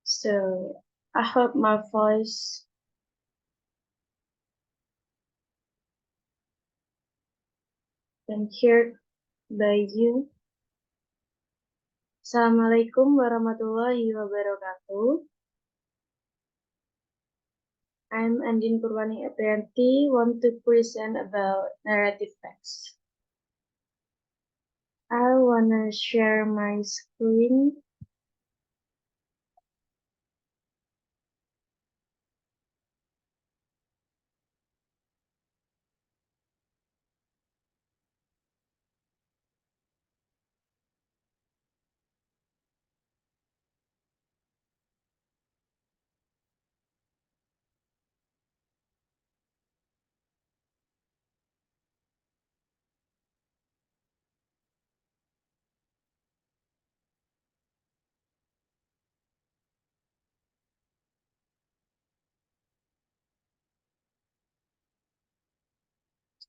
So I hope my voice can heard by you. Assalamualaikum warahmatullahi wabarakatuh. I'm Andin Purwaning APRIYANTI, want to present about narrative text. I wanna share my screen.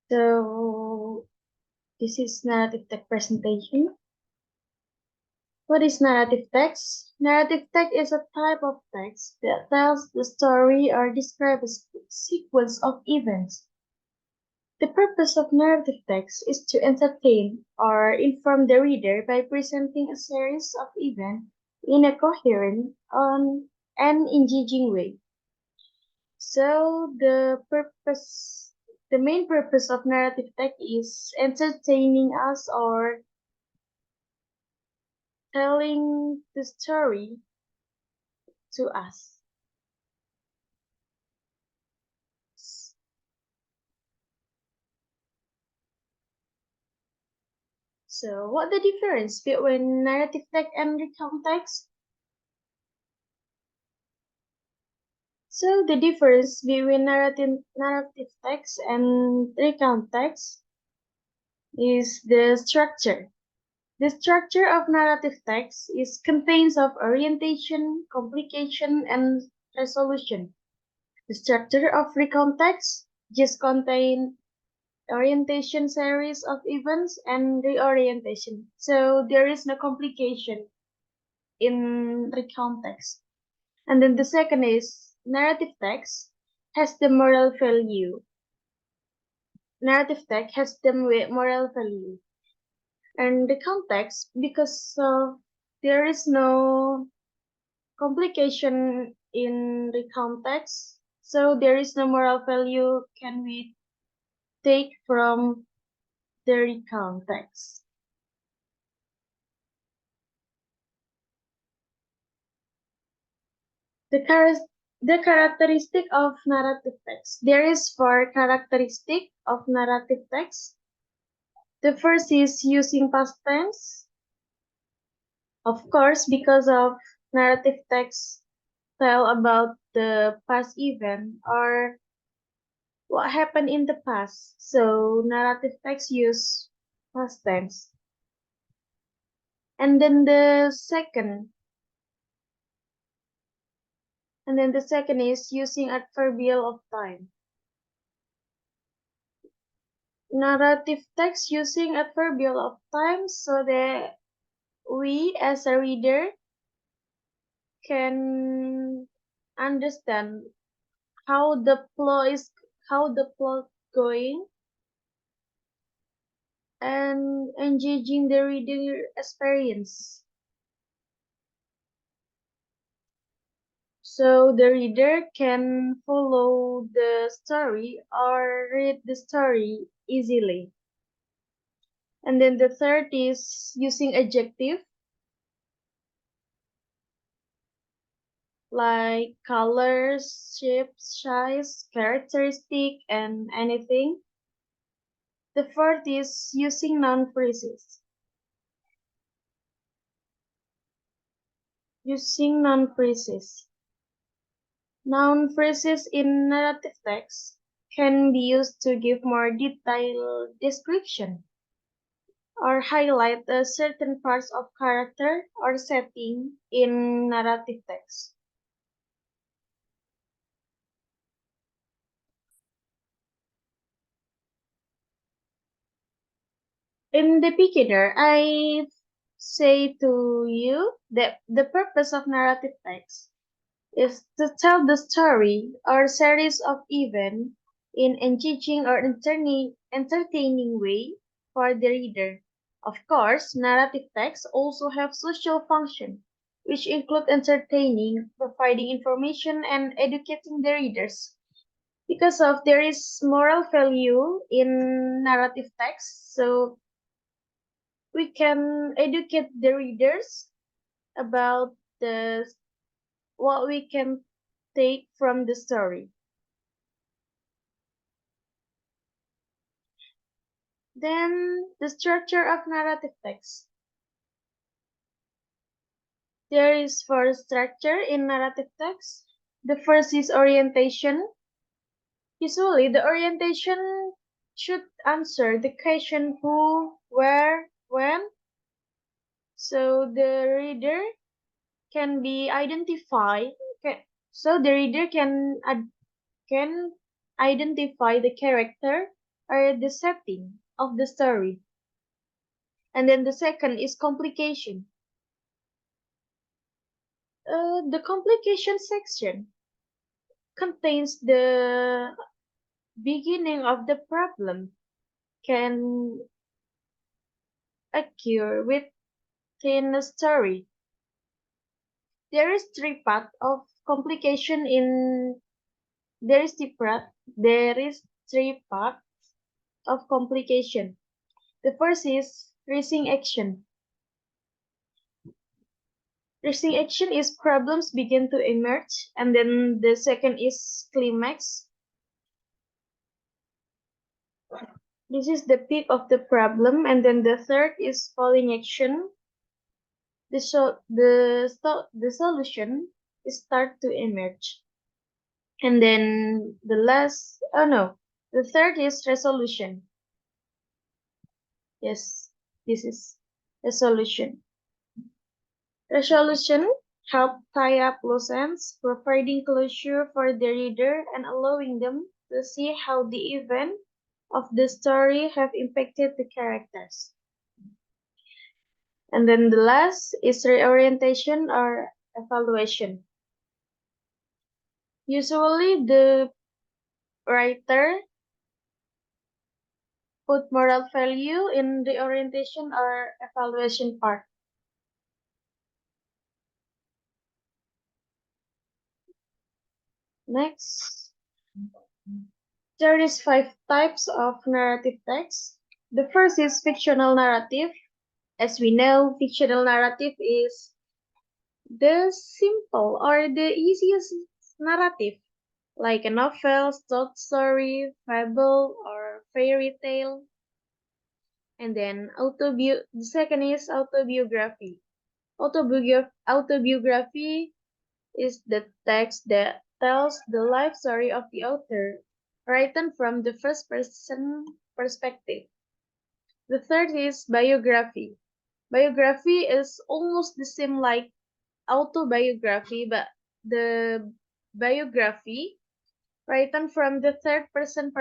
So this is narrative text presentation. What is narrative text? Narrative text is a type of text that tells the story or describes a sequence of events. The purpose of narrative text is to entertain or inform the reader by presenting a series of events in a coherent and engaging way. So the main purpose of narrative text is entertaining us or telling the story to us. So what the difference between narrative text and recount text? So the difference between narrative text and recount text is the structure. The structure of narrative text is contains of orientation, complication, and resolution. The structure of recount text just contain orientation series of events and reorientation. So there is no complication in recount text. And then the second is narrative text has the moral value. Narrative text has the moral value. And the context, because there is no complication in the context, so there is no moral value can we take from the context. The characteristic of narrative text. There is four characteristic of narrative text. The first is using past tense. Of course, because of narrative text tell about the past event or what happened in the past. So narrative text use past tense. And then the second is using adverbial of time. Narrative text using adverbial of time so that we as a reader can understand how the plot going and engaging the reader experience. So the reader can follow the story or read the story easily. And then the third is using adjective like colors, shapes, size, characteristic, and anything. The fourth is using noun phrases. Using noun phrases. Noun phrases in narrative text can be used to give more detailed description or highlight a certain parts of character or setting in narrative text. In the beginner, I say to you that the purpose of narrative text is to tell the story or series of events in engaging or entertaining way for the reader. Of course, narrative texts also have social function, which include entertaining, providing information, and educating the readers. Because of there is moral value in narrative text, so we can educate the readers about the what we can take from the story. Then the structure of narrative text. There is four structure in narrative text. The first is orientation. Usually the orientation should answer the question who, where, when. So the reader can be identified. So the reader can identify the character or the setting of the story. And then the second is complication. The complication section contains the beginning of the problem can occur within a story. There is three part of complication in there is three part of complication. The first is raising action. Raising action is problems begin to emerge, and then the second is climax. This is the peak of the problem, and then the third is falling action. The solution is start to emerge, and then the third is resolution. Yes, this is resolution. Resolution help tie up loose ends, providing closure for the reader and allowing them to see how the event of the story have impacted the characters. And then the last is reorientation or evaluation. Usually the writer put moral value in the orientation or evaluation part. Next, there is 5 types of narrative text. The first is fictional narrative. As we know, fictional narrative is the simple or the easiest narrative, like a novel, short story, fable, or fairy tale. And then the second is autobiography. Autobiography is the text that tells the life story of the author, written from the first person perspective. The third is biography. Biography is almost the same like autobiography, but the biography written from the third person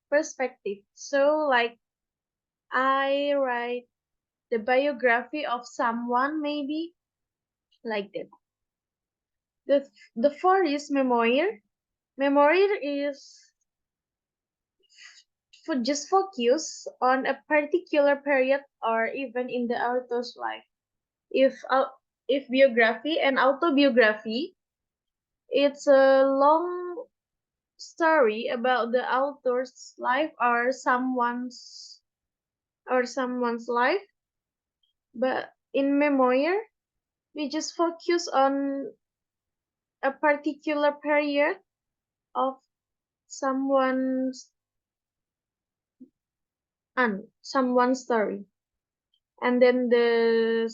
perspective. So, like, I write the biography of someone, maybe like that. The fourth is memoir. Memoir is just focus on a particular period or even in the author's life. If biography and autobiography, it's a long story about the author's life or someone's life, but in memoir we just focus on a particular period of someone's someone's story. And then the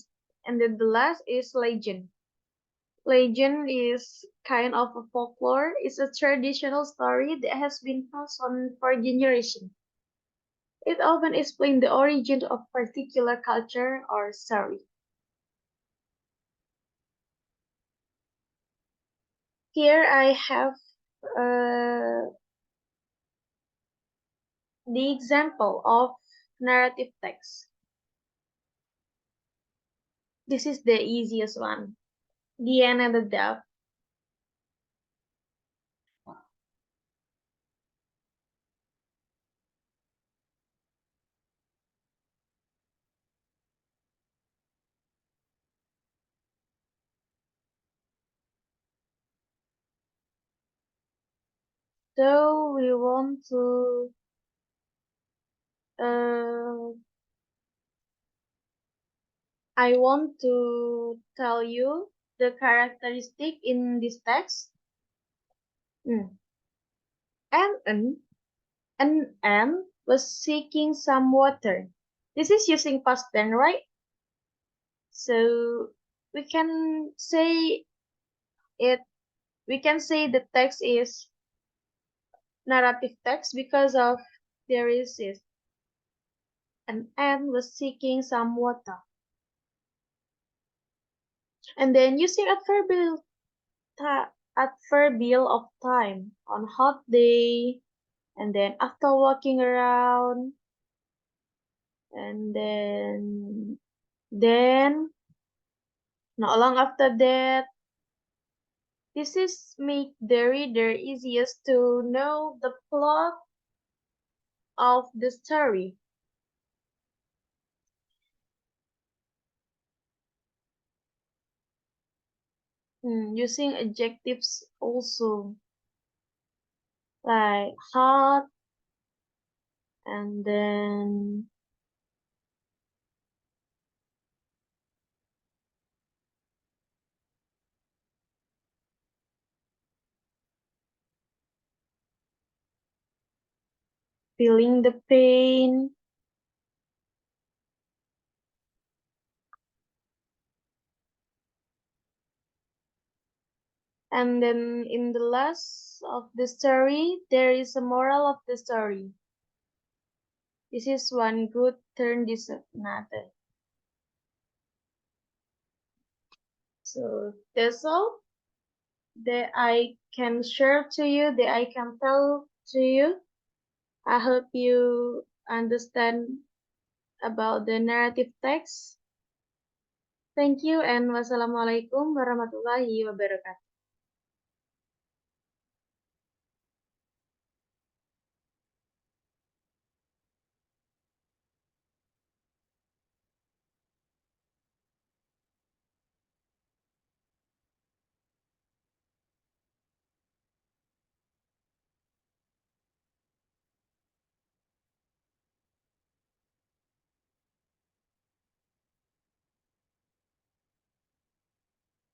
last is legend. Legend is kind of a folklore. It's a traditional story that has been passed on for generations. It often explains the origin of particular culture or story. Here I have the example of narrative text. This is the easiest one. The end and the depth. So we want to uh, I want to tell you the characteristic in this text. Mm. An ant was seeking some water. This is using past tense, right? So we can say it. We can say the text is narrative text because of there is this. An ant was seeking some water. And then using adverbial of time on hot day, and then after walking around, and then not long after that. This is make the reader easiest to know the plot of the story. Using adjectives also like hot, and then feeling the pain, and then in the last of the story there is a moral of the story. This is one good turn deserves another. So that's all that I can share to you, that I can tell to you. I hope you understand about the narrative text. Thank you and wassalamualaikum warahmatullahi wabarakatuh.